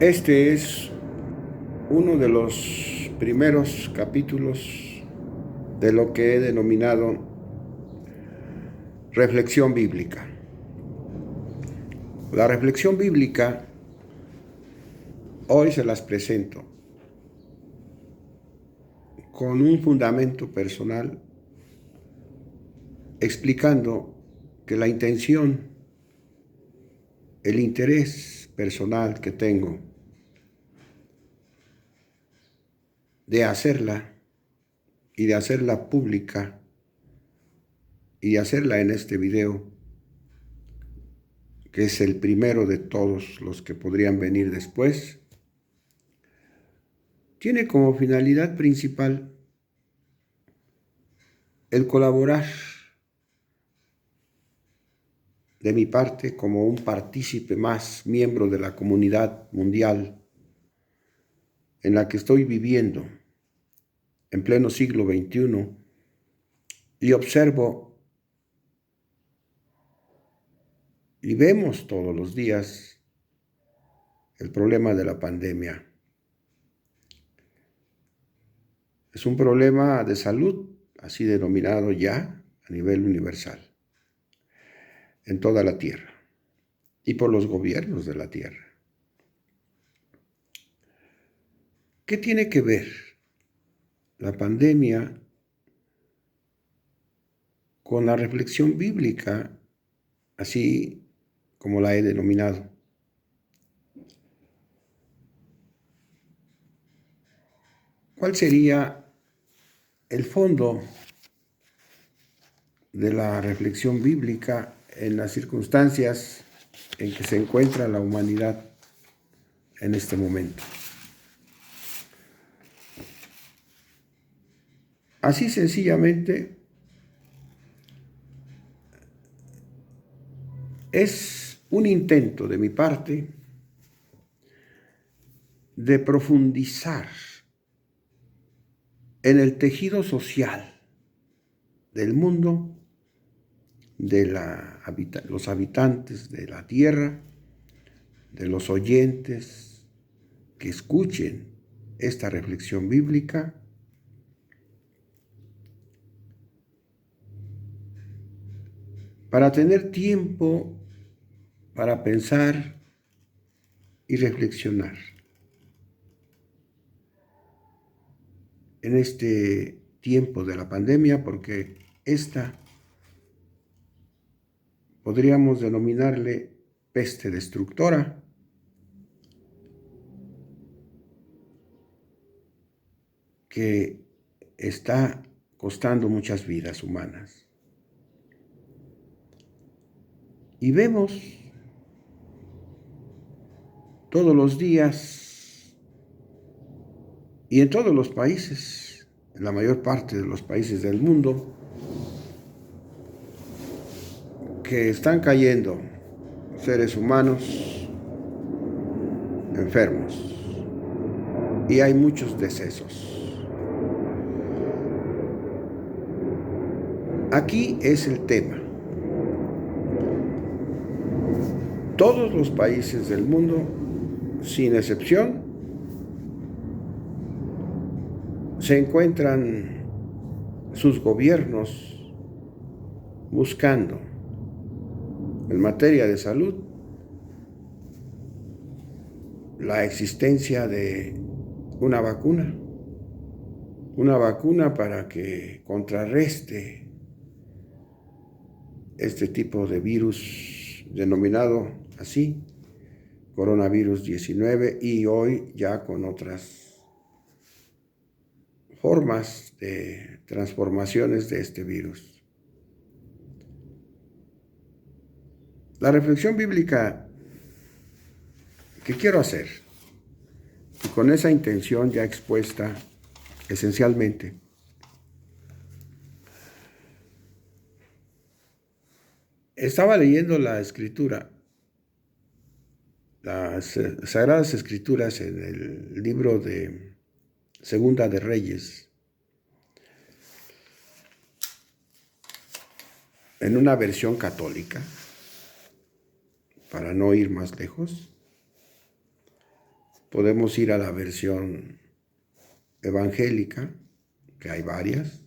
Este es uno de los primeros capítulos de lo que he denominado reflexión bíblica. La reflexión bíblica hoy se las presento con un fundamento personal, explicando que la intención, el interés personal que tengo de hacerla y de hacerla pública y de hacerla en este video, que es el primero de todos los que podrían venir después, tiene como finalidad principal el colaborar de mi parte como un partícipe más, miembro de la comunidad mundial en la que estoy viviendo en pleno siglo XXI y observo y vemos todos los días el problema de la pandemia. Es un problema de salud, así denominado ya a nivel universal, en toda la tierra y por los gobiernos de la tierra. ¿Qué tiene que ver la pandemia con la reflexión bíblica, así como la he denominado? ¿Cuál sería el fondo de la reflexión bíblica en las circunstancias en que se encuentra la humanidad en este momento? Así sencillamente es un intento de mi parte de profundizar en el tejido social del mundo, de los habitantes de la tierra, de los oyentes que escuchen esta reflexión bíblica, para tener tiempo para pensar y reflexionar en este tiempo de la pandemia, porque esta podríamos denominarle peste destructora, que está costando muchas vidas humanas. Y vemos todos los días y en todos los países, en la mayor parte de los países del mundo, que están cayendo seres humanos enfermos y hay muchos decesos. Aquí es el tema. Todos los países del mundo, sin excepción, se encuentran sus gobiernos buscando, en materia de salud, la existencia de una vacuna para que contrarreste este tipo de virus denominado así, coronavirus 19, y hoy ya con otras formas de transformaciones de este virus. La reflexión bíblica que quiero hacer, y con esa intención ya expuesta esencialmente, estaba leyendo la escritura, las Sagradas Escrituras en el libro de Segunda de Reyes, en una versión católica, para no ir más lejos, podemos ir a la versión evangélica, que hay varias,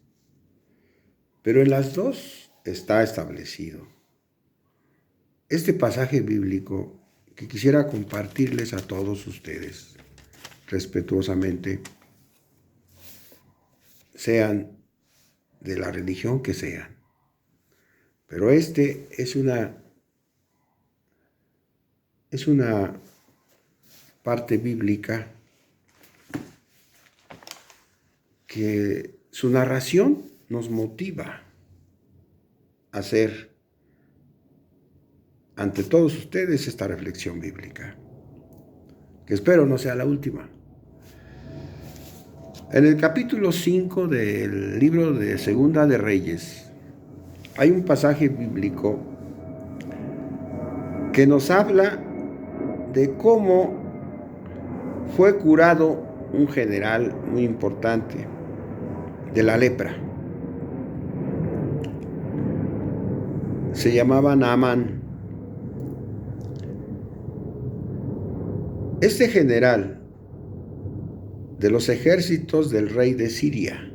pero en las dos está establecido. Este pasaje bíblico que quisiera compartirles a todos ustedes, respetuosamente, sean de la religión que sean. Pero este es una parte bíblica que su narración nos motiva a hacer ante todos ustedes esta reflexión bíblica, que espero no sea la última. En el capítulo 5 del libro de Segunda de Reyes hay un pasaje bíblico que nos habla de cómo fue curado un general muy importante de la lepra. Se llamaba Naamán. Este general de los ejércitos del rey de Siria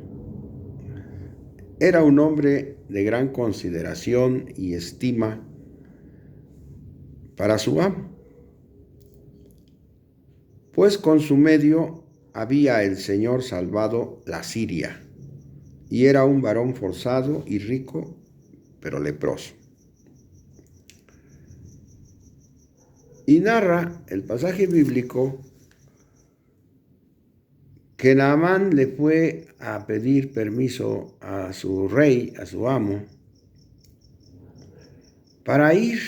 era un hombre de gran consideración y estima para su amo, pues con su medio había el Señor salvado la Siria, y era un varón forzado y rico, pero leproso. Y narra el pasaje bíblico que Naamán le fue a pedir permiso a su rey, a su amo, para ir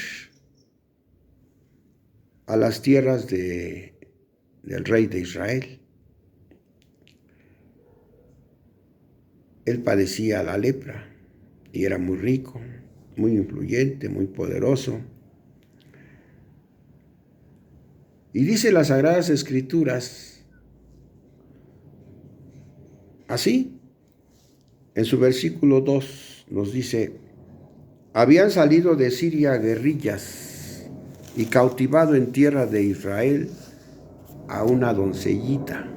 a las tierras del rey de Israel. Él padecía la lepra y era muy rico, muy influyente, muy poderoso. Y dice las Sagradas Escrituras así, en su versículo 2 nos dice: habían salido de Siria guerrillas y cautivado en tierra de Israel a una doncellita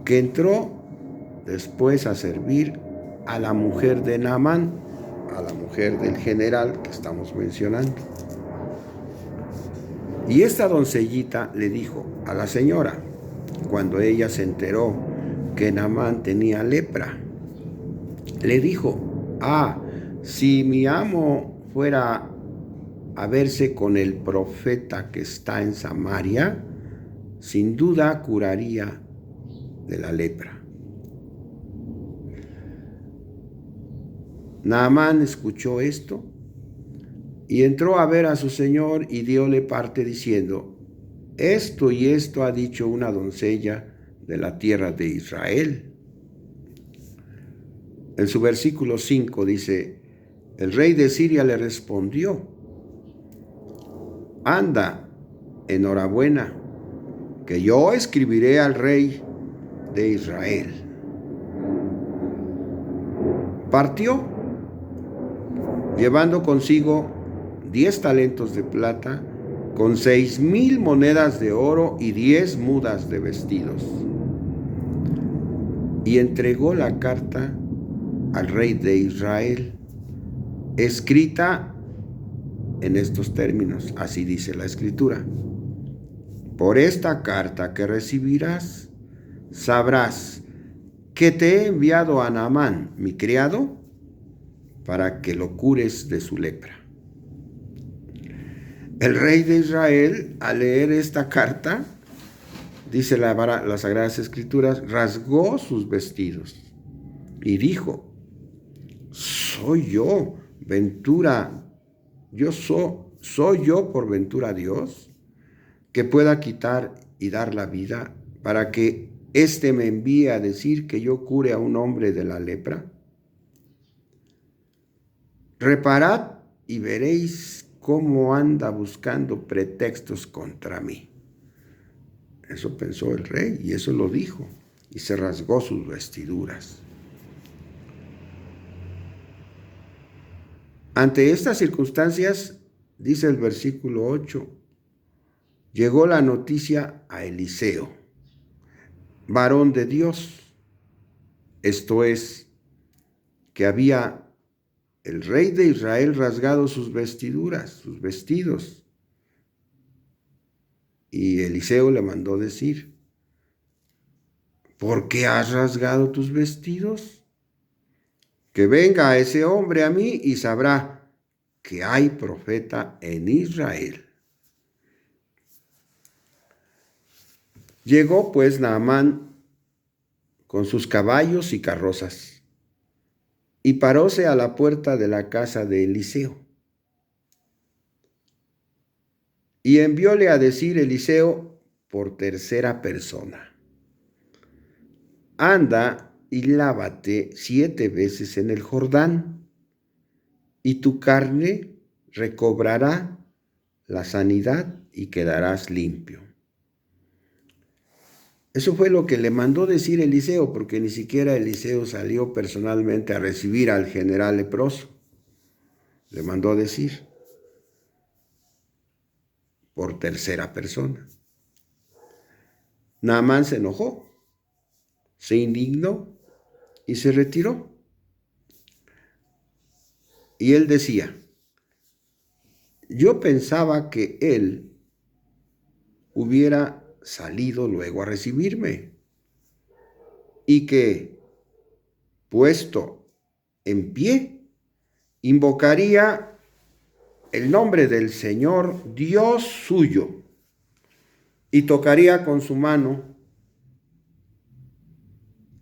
que entró después a servir a la mujer de Naamán, a la mujer del general que estamos mencionando. Y esta doncellita le dijo a la señora, cuando ella se enteró que Naamán tenía lepra, le dijo: si mi amo fuera a verse con el profeta que está en Samaria, sin duda curaría de la lepra. Naamán escuchó esto y entró a ver a su señor y diole parte diciendo: esto y esto ha dicho una doncella de la tierra de Israel. En su versículo 5 dice: el rey de Siria le respondió: anda, enhorabuena, que yo escribiré al rey de Israel. Partió, llevando consigo 10 talentos de plata, con 6,000 monedas de oro y 10 mudas de vestidos. Y entregó la carta al rey de Israel, escrita en estos términos, así dice la Escritura: por esta carta que recibirás, sabrás que te he enviado a Naamán, mi criado, para que lo cures de su lepra. El rey de Israel, al leer esta carta, dice las Sagradas Escrituras, rasgó sus vestidos y dijo: soy yo, soy yo por ventura Dios, que pueda quitar y dar la vida, para que éste me envíe a decir que yo cure a un hombre de la lepra. Reparad y veréis cómo anda buscando pretextos contra mí. Eso pensó el rey y eso lo dijo, y se rasgó sus vestiduras. Ante estas circunstancias, dice el versículo 8, llegó la noticia a Eliseo, varón de Dios, esto es, que había el rey de Israel rasgado sus vestiduras, sus vestidos. Y Eliseo le mandó decir, ¿por qué has rasgado tus vestidos? Que venga ese hombre a mí y sabrá que hay profeta en Israel. Llegó pues Naamán con sus caballos y carrozas y paróse a la puerta de la casa de Eliseo. Y envióle a decir Eliseo por tercera persona, anda y lávate 7 veces en el Jordán, y tu carne recobrará la sanidad y quedarás limpio. Eso fue lo que le mandó decir Eliseo, porque ni siquiera Eliseo salió personalmente a recibir al general leproso. Le mandó decir por tercera persona. Naamán se enojó, se indignó y se retiró. Y él decía, yo pensaba que él hubiera salido luego a recibirme y que, puesto en pie, invocaría el nombre del Señor Dios suyo y tocaría con su mano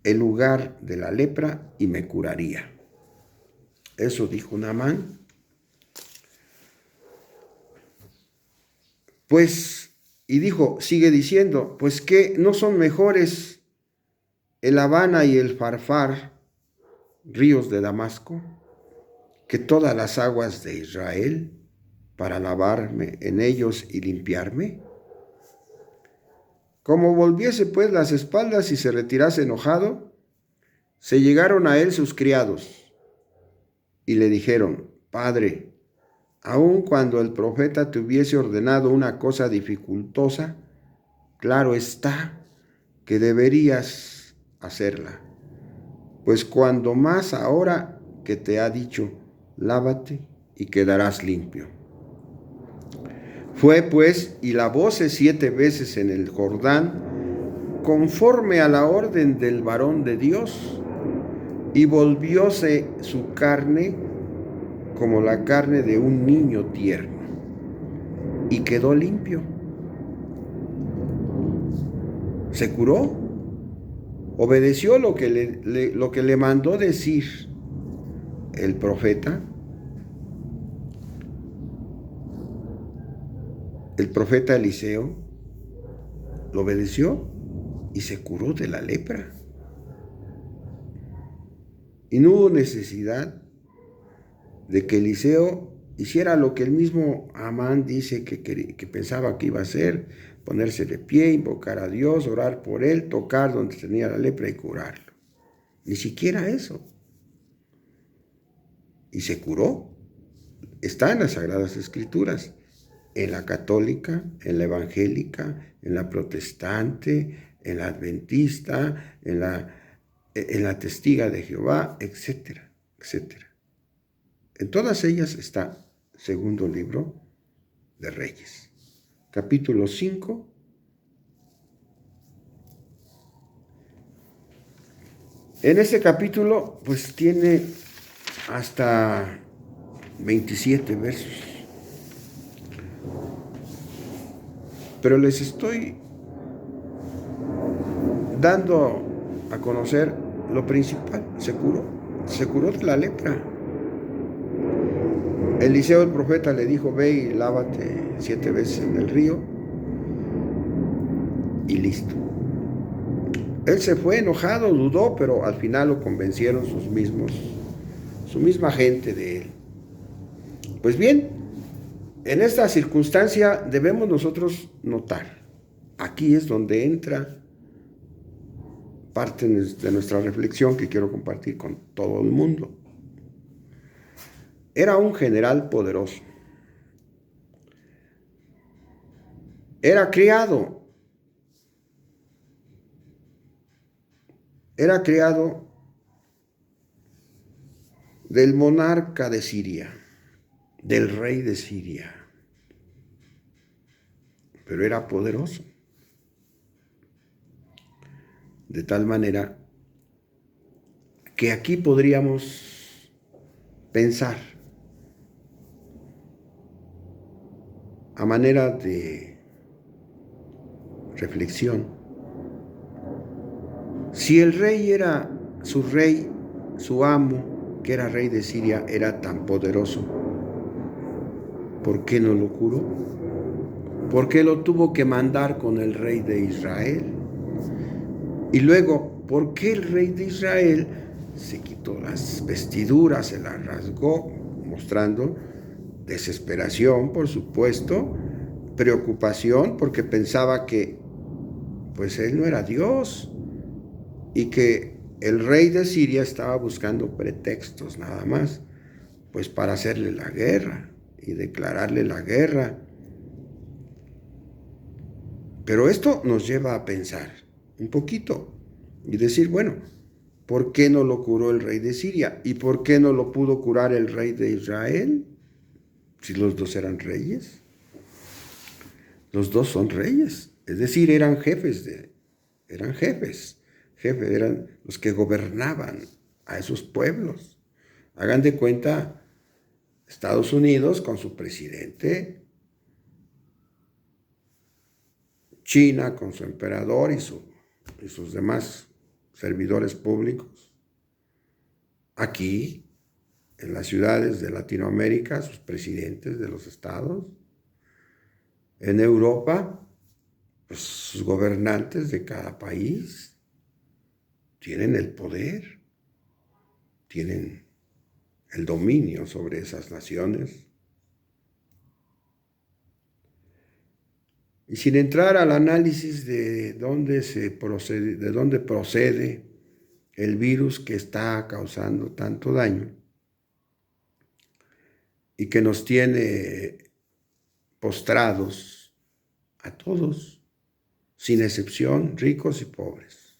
el lugar de la lepra y me curaría. Eso dijo Naamán. Pues, y dijo, sigue diciendo, pues que no son mejores el Habana y el Farfar, ríos de Damasco, que todas las aguas de Israel, para lavarme en ellos y limpiarme. Como volviese pues las espaldas y se retirase enojado, se llegaron a él sus criados y le dijeron, Padre, aun cuando el profeta te hubiese ordenado una cosa dificultosa, claro está que deberías hacerla. Pues cuando más ahora que te ha dicho, lávate y quedarás limpio. Fue pues y lavóse 7 veces en el Jordán, conforme a la orden del varón de Dios, y volvióse su carne como la carne de un niño tierno, y quedó limpio. Se curó, obedeció lo que le mandó decir el profeta. El profeta Eliseo lo obedeció y se curó de la lepra. Y no hubo necesidad de que Eliseo hiciera lo que el mismo Amán dice que pensaba que iba a hacer, ponerse de pie, invocar a Dios, orar por él, tocar donde tenía la lepra y curarlo. Ni siquiera eso. Y se curó. Está en las Sagradas Escrituras. En la católica, en la evangélica, en la protestante, en la adventista, en la testiga de Jehová, etcétera, etcétera. En todas ellas está segundo libro de Reyes, capítulo 5. En ese capítulo, pues tiene hasta 27 versos. Pero les estoy dando a conocer lo principal. Se curó de la lepra. Eliseo el profeta le dijo, ve y lávate 7 veces en el río y listo. Él se fue enojado, dudó, pero al final lo convencieron su misma gente de él. Pues bien, en esta circunstancia debemos nosotros notar, aquí es donde entra parte de nuestra reflexión que quiero compartir con todo el mundo. Era un general poderoso. era criado, era criado del monarca de Siria, del rey de Siria, pero era poderoso, de tal manera que aquí podríamos pensar a manera de reflexión, si el rey, su amo, que era rey de Siria, era tan poderoso, ¿por qué no lo curó? ¿Por qué lo tuvo que mandar con el rey de Israel? Y luego, ¿por qué el rey de Israel se quitó las vestiduras, se las rasgó, mostrando desesperación, por supuesto, preocupación, porque pensaba que pues él no era Dios y que el rey de Siria estaba buscando pretextos nada más, pues para hacerle la guerra y declararle la guerra. Pero esto nos lleva a pensar un poquito y decir, bueno, ¿por qué no lo curó el rey de Siria? ¿Y por qué no lo pudo curar el rey de Israel? Si los dos eran reyes. Los dos son reyes, es decir, eran jefes, eran los que gobernaban a esos pueblos. Hagan de cuenta Estados Unidos con su presidente, China con su emperador y sus demás servidores públicos. Aquí, en las ciudades de Latinoamérica, sus presidentes de los estados. En Europa, pues sus gobernantes de cada país tienen el poder, tienen el dominio sobre esas naciones. Y sin entrar al análisis de dónde procede el virus que está causando tanto daño y que nos tiene postrados a todos, sin excepción, ricos y pobres,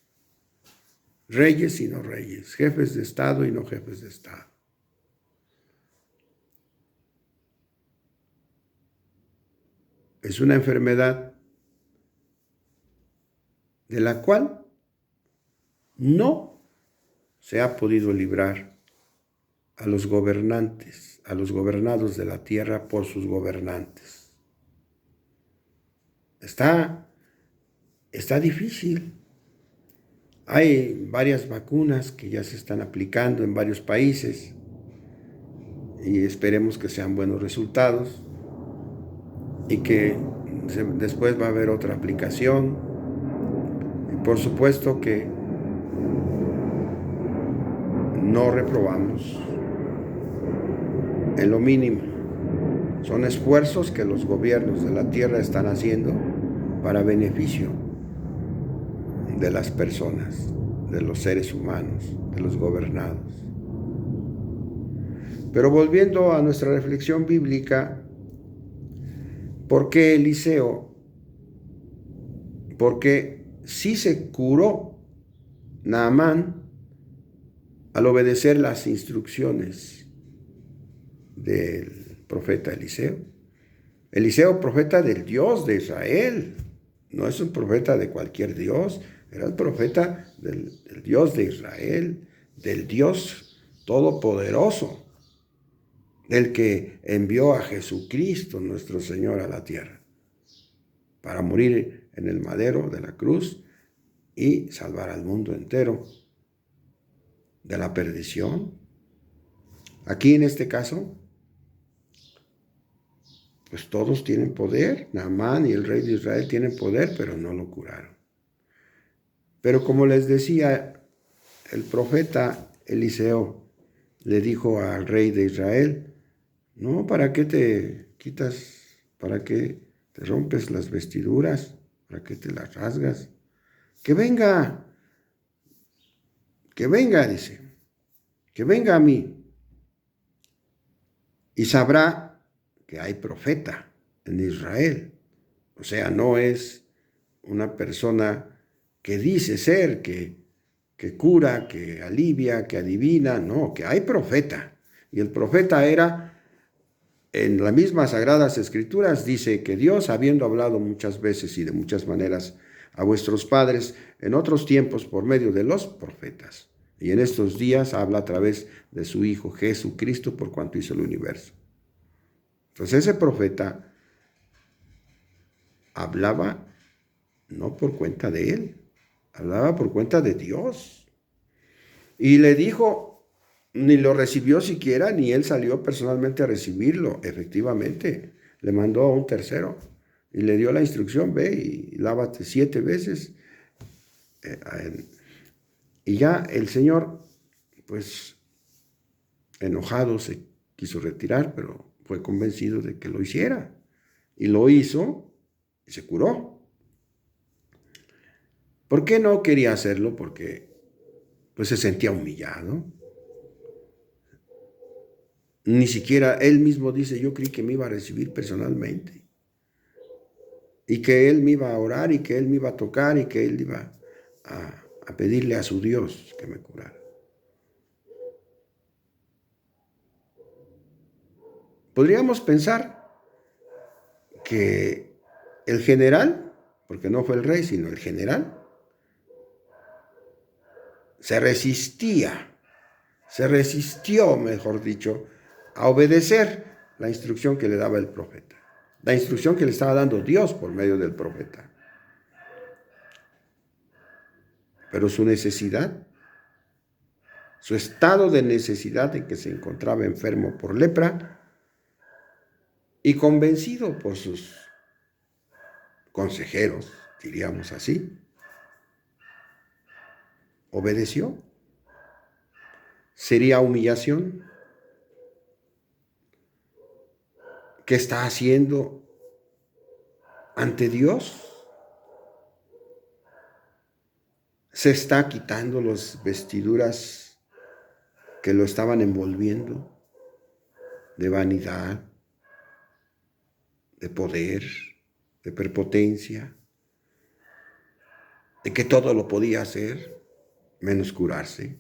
reyes y no reyes, jefes de Estado y no jefes de Estado. Es una enfermedad de la cual no se ha podido librar a los gobernantes, a los gobernados de la tierra por sus gobernantes. Está difícil. Hay varias vacunas que ya se están aplicando en varios países y esperemos que sean buenos resultados y que después va a haber otra aplicación. Y por supuesto que no reprobamos en lo mínimo. Son esfuerzos que los gobiernos de la tierra están haciendo para beneficio de las personas, de los seres humanos, de los gobernados. Pero volviendo a nuestra reflexión bíblica, ¿por qué Eliseo? Porque sí se curó Naamán al obedecer las instrucciones del profeta Eliseo. Eliseo, profeta del Dios de Israel, no es un profeta de cualquier Dios, era el profeta del Dios de Israel, del Dios todopoderoso, del que envió a Jesucristo, nuestro Señor, a la tierra, para morir en el madero de la cruz y salvar al mundo entero de la perdición. Aquí en este caso, pues todos tienen poder, Naamán y el rey de Israel tienen poder, pero no lo curaron. Pero como les decía, el profeta Eliseo le dijo al rey de Israel, no, ¿para qué te quitas, para qué te rompes las vestiduras, para qué te las rasgas? Que venga, dice, que venga a mí y sabrá que hay profeta en Israel. O sea, no es una persona que dice ser, que cura, que alivia, que adivina. No, que hay profeta. Y el profeta era, en las mismas Sagradas Escrituras, dice que Dios, habiendo hablado muchas veces y de muchas maneras a vuestros padres en otros tiempos por medio de los profetas, y en estos días habla a través de su Hijo Jesucristo por cuanto hizo el universo. Entonces ese profeta hablaba no por cuenta de él, hablaba por cuenta de Dios. Y le dijo, ni lo recibió siquiera, ni él salió personalmente a recibirlo. Efectivamente, le mandó a un tercero y le dio la instrucción: ve y lávate 7 veces. Y ya el Señor, pues enojado, se quiso retirar, pero fue convencido de que lo hiciera. Y lo hizo y se curó. ¿Por qué no quería hacerlo? Porque pues se sentía humillado. Ni siquiera él mismo dice: yo creí que me iba a recibir personalmente, y que él me iba a orar, y que él me iba a tocar, y que él iba a pedirle a su Dios que me curara. Podríamos pensar que el general, porque no fue el rey, sino el general, se resistió, mejor dicho, a obedecer la instrucción que le daba el profeta, la instrucción que le estaba dando Dios por medio del profeta. Pero su necesidad, su estado de necesidad en que se encontraba enfermo por lepra y convencido por sus consejeros, diríamos así, obedeció. ¿Sería humillación? ¿Qué está haciendo ante Dios? Se está quitando las vestiduras que lo estaban envolviendo de vanidad, de poder, de prepotencia, de que todo lo podía hacer, menos curarse,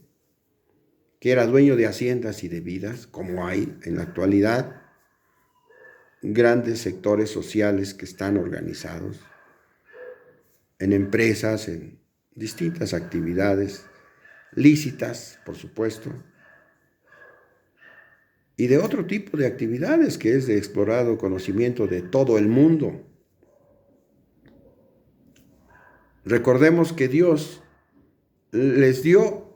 que era dueño de haciendas y de vidas, como hay en la actualidad grandes sectores sociales que están organizados en empresas, en distintas actividades lícitas, por supuesto, y de otro tipo de actividades que es de explorado conocimiento de todo el mundo. Recordemos que Dios les dio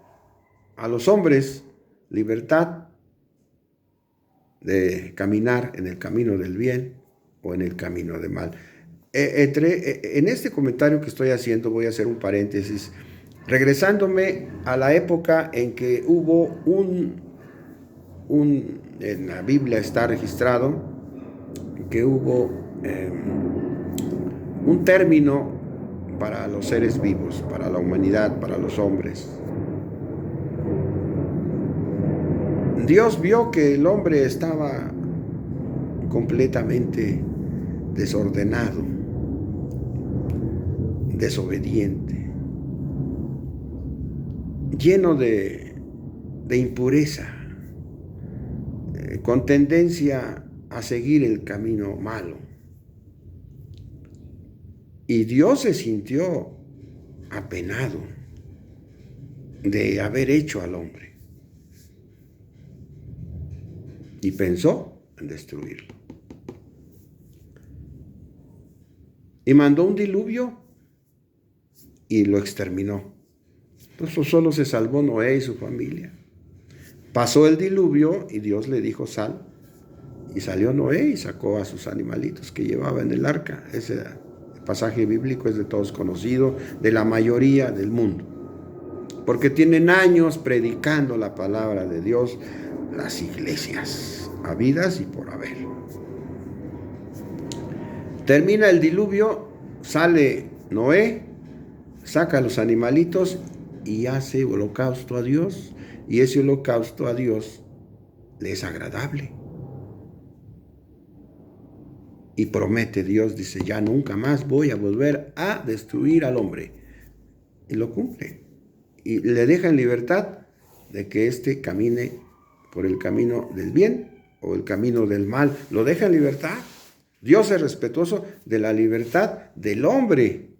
a los hombres libertad de caminar en el camino del bien o en el camino del mal. En este comentario que estoy haciendo voy a hacer un paréntesis, regresándome a la época en que hubo en la Biblia está registrado que hubo un término para los seres vivos, para la humanidad, para los hombres. Dios vio que el hombre estaba completamente desordenado, desobediente, lleno de impureza, con tendencia a seguir el camino malo. Y Dios se sintió apenado de haber hecho al hombre y pensó en destruirlo. Y mandó un diluvio y lo exterminó. Entonces solo se salvó Noé y su familia. Pasó el diluvio y Dios le dijo: sal. Y salió Noé y sacó a sus animalitos que llevaba en el arca. Ese pasaje bíblico es de todos conocido, de la mayoría del mundo, porque tienen años predicando la palabra de Dios las iglesias, habidas y por haber. Termina el diluvio, sale Noé, saca a los animalitos y hace holocausto a Dios, y ese holocausto a Dios le es agradable. Y promete Dios, dice, ya nunca más voy a volver a destruir al hombre. Y lo cumple. Y le deja en libertad de que éste camine por el camino del bien o el camino del mal. Lo deja en libertad. Dios es respetuoso de la libertad del hombre.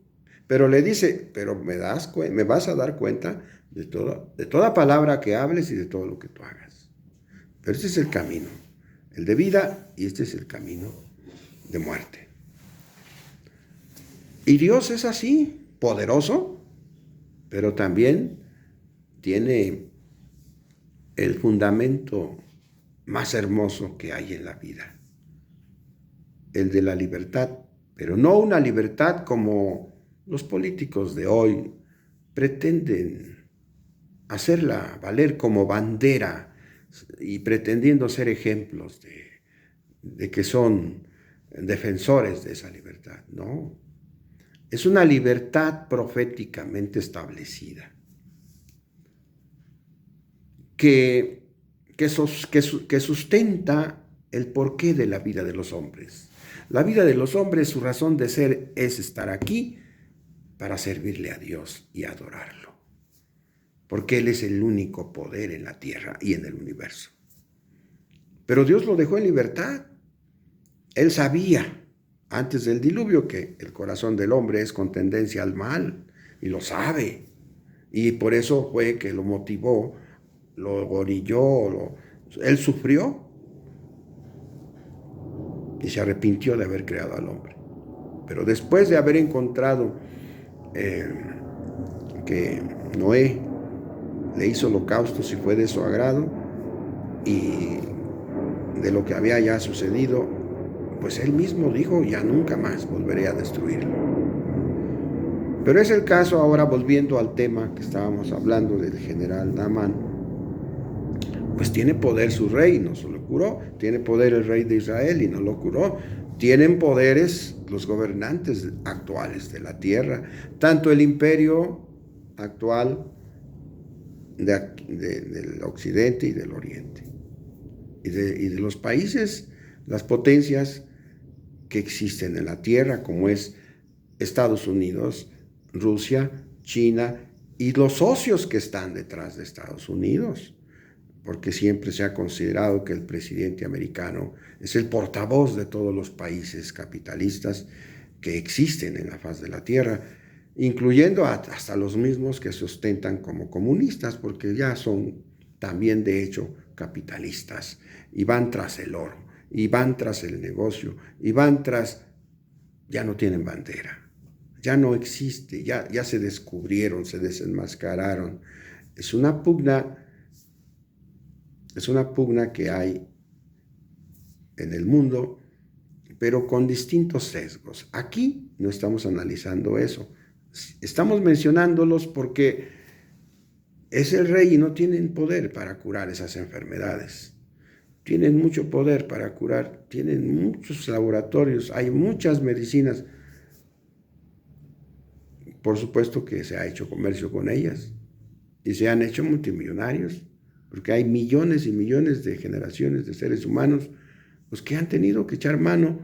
Pero le dice, pero me vas a dar cuenta de toda palabra que hables y de todo lo que tú hagas. Pero este es el camino, el de vida, y este es el camino de muerte. Y Dios es así, poderoso, pero también tiene el fundamento más hermoso que hay en la vida, el de la libertad, pero no una libertad como los políticos de hoy pretenden hacerla valer como bandera y pretendiendo ser ejemplos de que son defensores de esa libertad. No, es una libertad proféticamente establecida que sustenta el porqué de la vida de los hombres. La vida de los hombres, su razón de ser es estar aquí para servirle a Dios y adorarlo, porque Él es el único poder en la tierra y en el universo. Pero Dios lo dejó en libertad. Él sabía antes del diluvio que el corazón del hombre es con tendencia al mal, y lo sabe. Y por eso fue que lo motivó, lo orilló, él sufrió y se arrepintió de haber creado al hombre. Pero después de haber encontrado que Noé le hizo holocaustos y fue de su agrado, y de lo que había ya sucedido, pues él mismo dijo, ya nunca más volveré a destruirlo. Pero es el caso ahora, volviendo al tema que estábamos hablando del general Naamán, pues tiene poder su rey, no se lo curó, tiene poder el rey de Israel y no lo curó, tienen poderes los gobernantes actuales de la tierra, tanto el imperio actual del occidente y del oriente, y de los países, las potencias que existen en la tierra, como es Estados Unidos, Rusia, China y los socios que están detrás de Estados Unidos, porque siempre se ha considerado que el presidente americano es el portavoz de todos los países capitalistas que existen en la faz de la tierra, incluyendo hasta los mismos que se ostentan como comunistas, porque ya son también de hecho capitalistas y van tras el oro, y van tras el negocio, y van tras... ya no tienen bandera, ya no existe, ya se descubrieron, se desenmascararon. Es una pugna que hay en el mundo, pero con distintos sesgos. Aquí no estamos analizando eso. Estamos mencionándolos porque es el rey y no tienen poder para curar esas enfermedades. Tienen mucho poder para curar, tienen muchos laboratorios, hay muchas medicinas. Por supuesto que se ha hecho comercio con ellas y se han hecho multimillonarios, porque hay millones y millones de generaciones de seres humanos los que han tenido que echar mano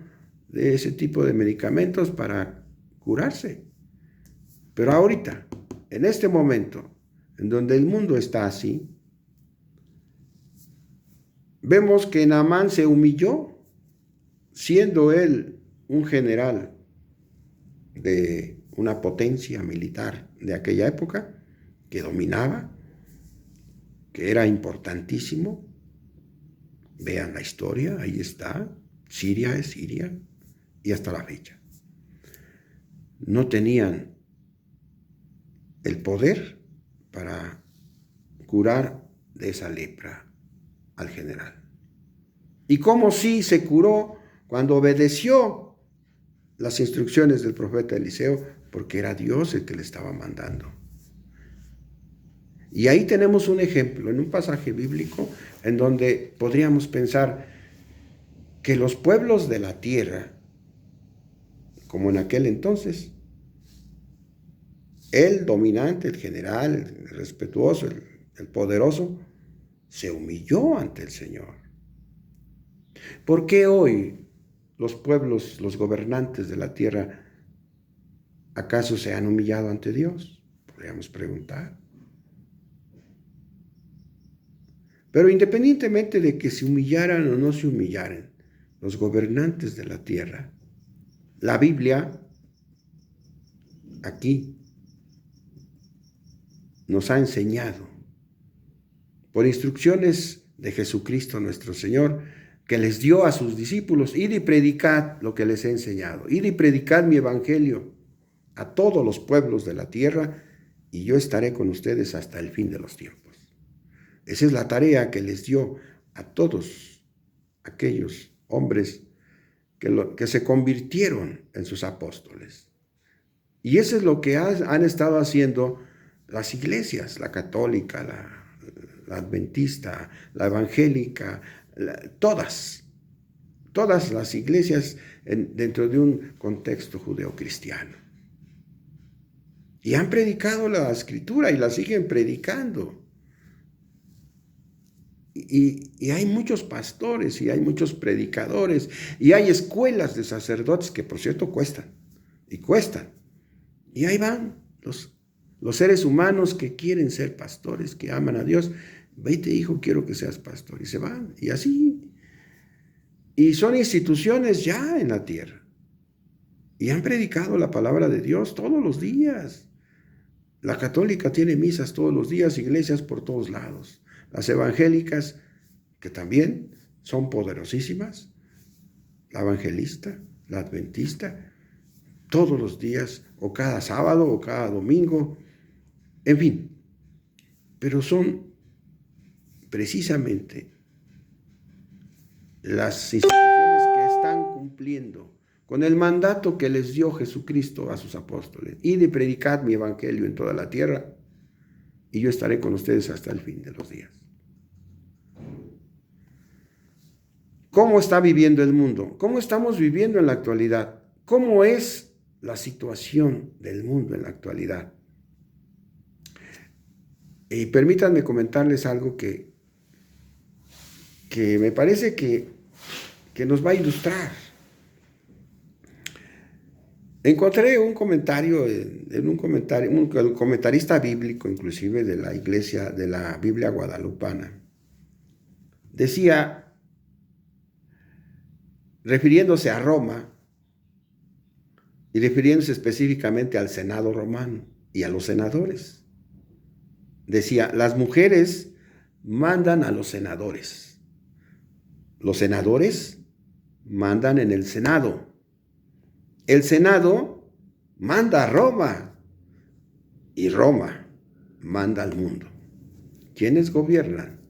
de ese tipo de medicamentos para curarse. Pero ahorita, en este momento, en donde el mundo está así, vemos que Naamán se humilló, siendo él un general de una potencia militar de aquella época, que dominaba, que era importantísimo. Vean la historia, ahí está, Siria es Siria, y hasta la fecha. No tenían el poder para curar de esa lepra al general. Y cómo sí se curó cuando obedeció las instrucciones del profeta Eliseo, porque era Dios el que le estaba mandando. Y ahí tenemos un ejemplo, en un pasaje bíblico, en donde podríamos pensar que los pueblos de la tierra, como en aquel entonces, el dominante, el general, el respetuoso, el poderoso, se humilló ante el Señor. ¿Por qué hoy los pueblos, los gobernantes de la tierra, acaso se han humillado ante Dios? Podríamos preguntar. Pero independientemente de que se humillaran o no se humillaran los gobernantes de la tierra, la Biblia aquí nos ha enseñado, por instrucciones de Jesucristo nuestro Señor, que les dio a sus discípulos: id y predicad lo que les he enseñado, id y predicad mi evangelio a todos los pueblos de la tierra, y yo estaré con ustedes hasta el fin de los tiempos. Esa es la tarea que les dio a todos aquellos hombres que se convirtieron en sus apóstoles. Y eso es lo que han estado haciendo las iglesias, la católica, la adventista, la evangélica, todas las iglesias dentro de un contexto judeocristiano. Y han predicado la escritura y la siguen predicando. Y hay muchos pastores y hay muchos predicadores y hay escuelas de sacerdotes que, por cierto, cuestan. Y ahí van los seres humanos que quieren ser pastores, que aman a Dios. Vete, hijo, quiero que seas pastor. Y se van, y así. Y son instituciones ya en la tierra. Y han predicado la palabra de Dios todos los días. La católica tiene misas todos los días, iglesias por todos lados. Las evangélicas, que también son poderosísimas, la evangelista, la adventista, todos los días, o cada sábado, o cada domingo, en fin. Pero son precisamente las instituciones que están cumpliendo con el mandato que les dio Jesucristo a sus apóstoles: id y predicad mi evangelio en toda la tierra, y yo estaré con ustedes hasta el fin de los días. ¿Cómo está viviendo el mundo? ¿Cómo estamos viviendo en la actualidad? ¿Cómo es la situación del mundo en la actualidad? Y permítanme comentarles algo que me parece que nos va a ilustrar. Encontré un comentario, un comentarista bíblico, inclusive de la iglesia, de la Biblia guadalupana. Decía, refiriéndose a Roma y refiriéndose específicamente al Senado romano y a los senadores, decía: las mujeres mandan a los senadores mandan en el Senado, el Senado manda a Roma y Roma manda al mundo. ¿Quiénes gobiernan?